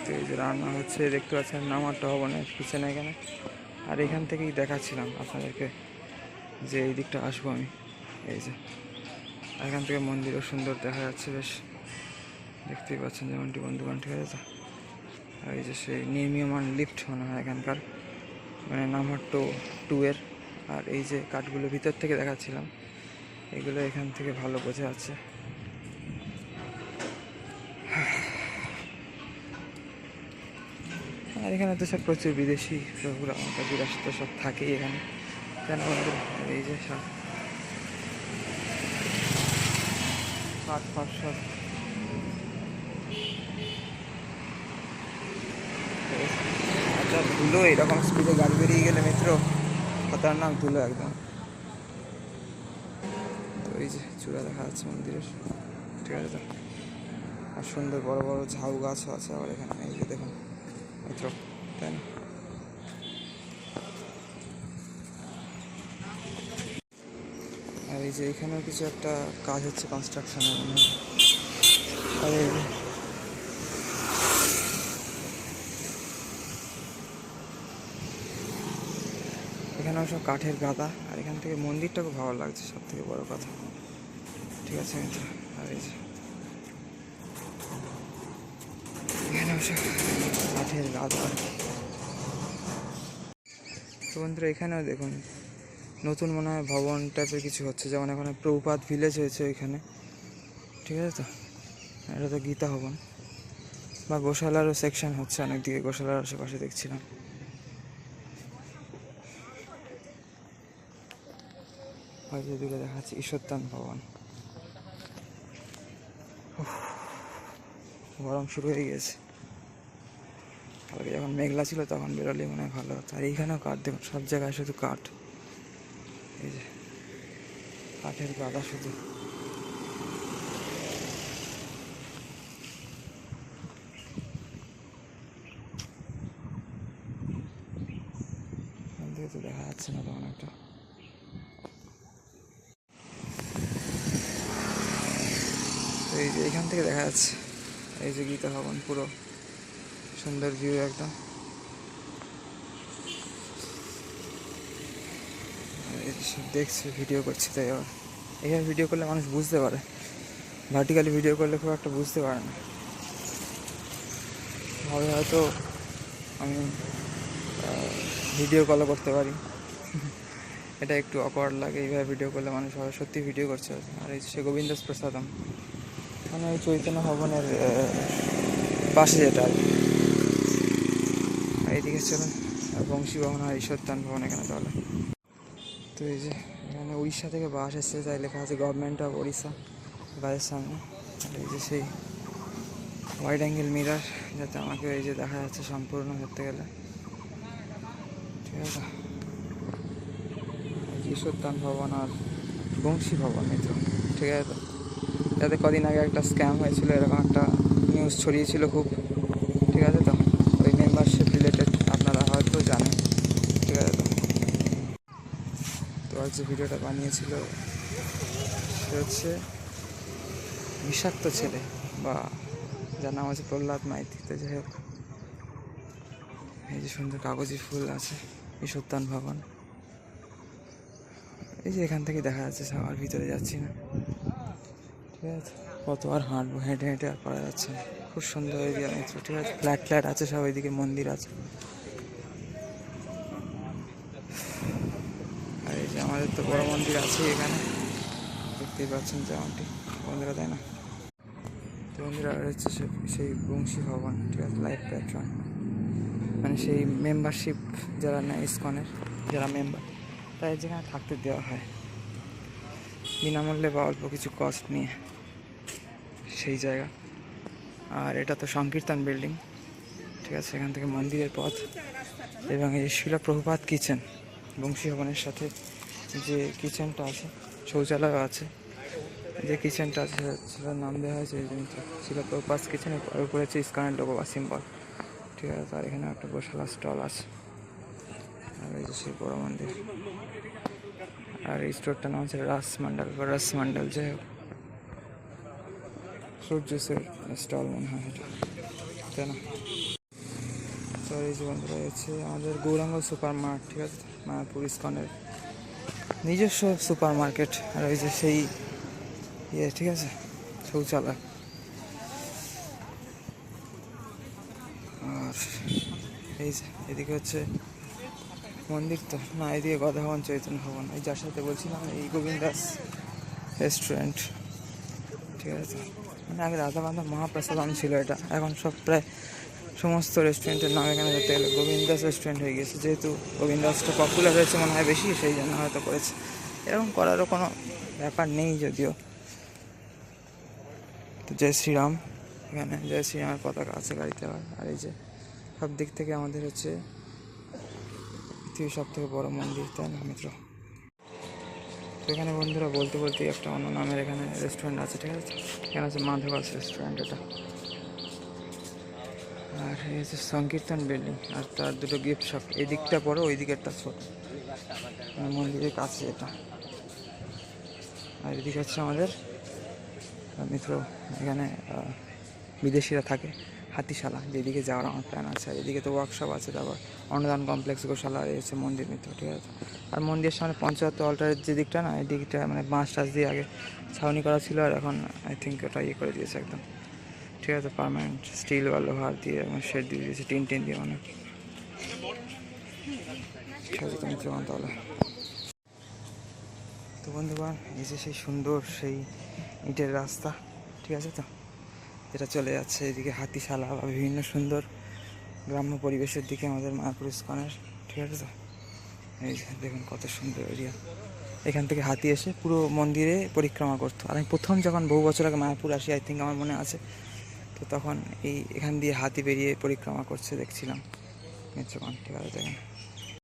তো এই যে রান্না হচ্ছে দেখতে পাচ্ছেন, নামারটা ভবনের কিচেন এখানে। আর এখান থেকেই দেখাচ্ছিলাম আপনাদেরকে যে এই দিকটা আসবো আমি। এই যে এখান থেকে মন্দিরও সুন্দর দেখা যাচ্ছে, বেশ দেখতেই পাচ্ছেন যেমনটি বন্ধুগণ, ঠিক আছে। আর এই যে সেই নির্মীয়মান লিফট মনে হয় এখানকার, মানে নামহাট্টো 2 এর। আর এই যে কাঠগুলো ভিতর থেকে দেখাচ্ছিলাম, এগুলো এখান থেকে ভালো বোঝা যাচ্ছে। আর এখানে তো সব প্রচুর বিদেশি প্রভুরা বিরাসত সব থাকেই এখানে, কেন বন্ধু। এই যে সব কাঠ ফাট সব আচ্ছা। ধুলো এরকম স্পিডে গাড়ি বেরিয়ে গেলে মিত্র খতরনাক ধুলো একদম। তো এই যে চূড়া দেখা যাচ্ছে মন্দিরের, ঠিক আছে। আর সুন্দর বড় বড় ঝাউ গাছও আছে আবার এখানে, এই যে দেখুন মিত্র, তাই না। আর এই যে এখানেও কিছু একটা কাজ হচ্ছে কনস্ট্রাকশনের মনে হয়। আর এই এখানেও সব কাঠের গাদা। আর এখান থেকে মন্দিরটা খুব ভালো লাগছে, সব থেকে বড় কথা, ঠিক আছে মিত্র। আর এই যে এখানেও সব কাঠের গাদা আর কি। তো বন্ধুরা এখানেও দেখুন নতুন মনে হয় ভবন টাইপের কিছু হচ্ছে, যেমন এখানে প্রভুপাত ভিলেজ হয়েছে ওইখানে, ঠিক আছে। তো এটা তো গীতা ভবন বা গোশালারও সেকশন হচ্ছে অনেকদিকে, গোশালার আশেপাশে দেখছিলাম। হয়তো এদিকে দেখা যাচ্ছে ঈশ্বরদান ভবন। গরম শুরু হয়ে গেছে, কালকে যখন মেঘলা ছিল তখন বেরোলে মনে হয় ভালো হতো। আর এইখানেও কাঠ, দেখুন সব জায়গায় শুধু কাঠ, এই যে কাঠের গাদা শুধু। তো দেখা যাচ্ছে না তেমন একটা। তো এই যে এখান থেকে দেখা যাচ্ছে এই যে গীতা ভবন, পুরো সুন্দর ভিউ একদম। দেখছে ভিডিও করছে, তাই আবার এইভাবে ভিডিও করলে মানুষ বুঝতে পারে, ভার্টিক্যালি ভিডিও করলে খুব একটা বুঝতে পারে না। ভাবে হয়তো আমি ভিডিও কলও করতে পারি, এটা একটু অকওয়ার্ড লাগে। এইভাবে ভিডিও করলে মানুষ ভাবে সত্যি ভিডিও করছে। আর এই সে গোবিন্দ প্রসাদম, মানে ওই চৈতন্য ভবনের পাশে যেটা আর কি। এইদিকে চলুন বংশী ভবন আর ঈশ্বরদান ভবন এখানে তাহলে। তো এই যে এখানে উড়িষ্যা থেকে বাস এসছে, তাই লেখা আছে গভর্নমেন্ট অফ উড়িষ্যা বাসের সামনে। আর এই যে সেই ওয়াইড অ্যাঙ্গেল মিরার, যাতে আমাকে এই যে দেখা যাচ্ছে সম্পূর্ণ ধরতে গেলে, ঠিক আছে। ঈশ্বরদান ভবন আর বংশী ভবন মিত্র, ঠিক আছে। তো যাতে কদিন আগে একটা স্ক্যাম হয়েছিল, এরকম একটা নিউজ ছড়িয়েছিল খুব, ঠিক আছে। তো ওই মেম্বারশিপ রিলেটেড আপনারা হয়তো জানেন, ঠিক আছে। তো আজ যে ভিডিওটা বানিয়েছিল সে হচ্ছে বিষাক্ত ছেলে, বা যার নাম হচ্ছে প্রহ্লাদ মাইতি। তো যাই হোক, এই যে সুন্দর কাগজি ফুল আছে ঈশ্বরদান ভবন, এই যে এখান থেকে দেখা যাচ্ছে। সবার ভিতরে যাচ্ছি না, ঠিক আছে। কত আর হাঁটবো, হেঁটে হেঁটে আর পারা যাচ্ছে না। খুব সুন্দর এরিয়া মিত্র, ঠিক আছে। ফ্ল্যাট ফ্ল্যাট আছে সব, ওইদিকে মন্দির আছে। আর এই যে আমাদের তো বড় মন্দির আছে এখানে, দেখতেই পাচ্ছেন যেমনটি বন্ধুরা, তাই না। তো বন্ধুরা আর হচ্ছে সেই বংশী ভবন, ঠিক আছে। লাইফ প্যাট্রন মানে সেই মেম্বারশিপ যারা নেয় ইসকনের, যারা মেম্বার, তাই যেখানে থাকতে দেওয়া হয় বিনামূল্যে বা অল্প কিছু কস্ট নিয়ে, সেই জায়গা। আর এটা তো সংকীর্তন বিল্ডিং, ঠিক আছে। এখান থেকে মন্দিরের পথ, এবং এই শিলা প্রভুপাত কিচেন, বংশী ভবনের সাথে যে কিচেনটা আছে, শৌচালয় আছে, যে কিচেনটা আছে সেটার নাম দেওয়া হয়েছে এই জিনিসটা শিলা প্রভুপাত কিচেন। ওর উপরে হচ্ছে ইস্কনের লোগো বা সিম্বল, ঠিক আছে। আর এখানে একটা গোশালা স্টল আছে। আর এই যে সেই বড় মন্দির। আর এই স্টোরটার নাম হচ্ছে রাস মন্ডল বা রস মন্ডল, যাই হোক। ফ্রুট জুসের স্টল মনে হয় এটা, তাই না? তো এই যে বন্ধুরা হচ্ছে আমাদের গৌরাঙ্গ সুপার মার্ট, ঠিক আছে, মায়াপুর ইস্কনের নিজস্ব সুপার মার্কেট। আর ওই যে সেই ইয়ে, ঠিক আছে, শৌচালয়। আর এই যে এদিকে হচ্ছে মন্দির, তো না, এদিকে গদা ভবন, চৈতন্য ভবন, এই যার সাথে বলছিলাম এই গোবিন্দাস রেস্টুরেন্ট, ঠিক আছে। মানে আগে রাধা মাধব মহাপ্রসাদম ছিল এটা, এখন সব প্রায় সমস্ত রেস্টুরেন্টের নাম এখানে যেতে গেলে গোবিন্দাস রেস্টুরেন্ট হয়ে গেছে, যেহেতু গোবিন্দাসটা পপুলার হয়েছে মনে হয় বেশি, সেই জন্য হয়তো করেছে। এরকম করারও কোনো ব্যাপার নেই যদিও। তো জয় শ্রীরাম, এখানে জয় শ্রীরামের পতাকা আছে গাড়িতে। আর এই যে সব দিক থেকে আমাদের হচ্ছে পৃথিবীর সব থেকে বড় মন্দির, তাই না মিত্র? তো এখানে বন্ধুরা বলতে বলতে একটা অন্য নামের এখানে রেস্টুরেন্ট আছে, ঠিক আছে, এখানে আছে মাধবাস রেস্টুরেন্ট এটা। আর এই হচ্ছে সংকীর্তন বিল্ডিং, আর তার দুটো গিফট শপ, এই দিকটা বড়, ওই দিকেরটা ছোট, মন্দিরের কাছে এটা। আর এদিকে হচ্ছে আমাদের মিত্র, এখানে বিদেশিরা থাকে, হাতিশালা, যেদিকে যাওয়ার আমার প্ল্যান আছে। আর এদিকে তো ওয়ার্কশপ আছে, তারপর অন্নদান কমপ্লেক্স, গোশালা, এই হচ্ছে মন্দির মিত্র, ঠিক আছে। আর মন্দিরের সামনে পঞ্চায়েত অল্টারের যে দিকটা না, এই দিকটা মানে বাঁশ টাছ দিয়ে আগে ছাউনি করা ছিল, আর এখন আই থিঙ্ক ওটা ইয়ে করে দিয়েছে একদম, ঠিক আছে, পার্মানেন্ট স্টিল বা লোহার দিয়ে শেড দিয়ে দিয়েছে, টিন দিয়ে, মানে ঠিক আছে। তুমি চলুন তাহলে। তো বন্ধুগণ, এই যে সেই সুন্দর সেই ইটের রাস্তা, ঠিক আছে, তো যেটা চলে যাচ্ছে এদিকে হাতিশালা বা বিভিন্ন সুন্দর গ্রাম্য পরিবেশের দিকে আমাদের মায়াপুর ইস্কনের, ঠিক আছে। তো এই যে দেখুন কত সুন্দর এরিয়া, এখান থেকে হাতি এসে পুরো মন্দিরে পরিক্রমা করতো। আর আমি প্রথম যখন বহু বছর আগে মায়াপুর আসি, আই থিঙ্ক আমার মনে আছে, তো তখন এখান দিয়ে হাতি বেরিয়ে পরিক্রমা করছে দেখছিলাম মিত্রগণ, ঠিক আছে, দেখেন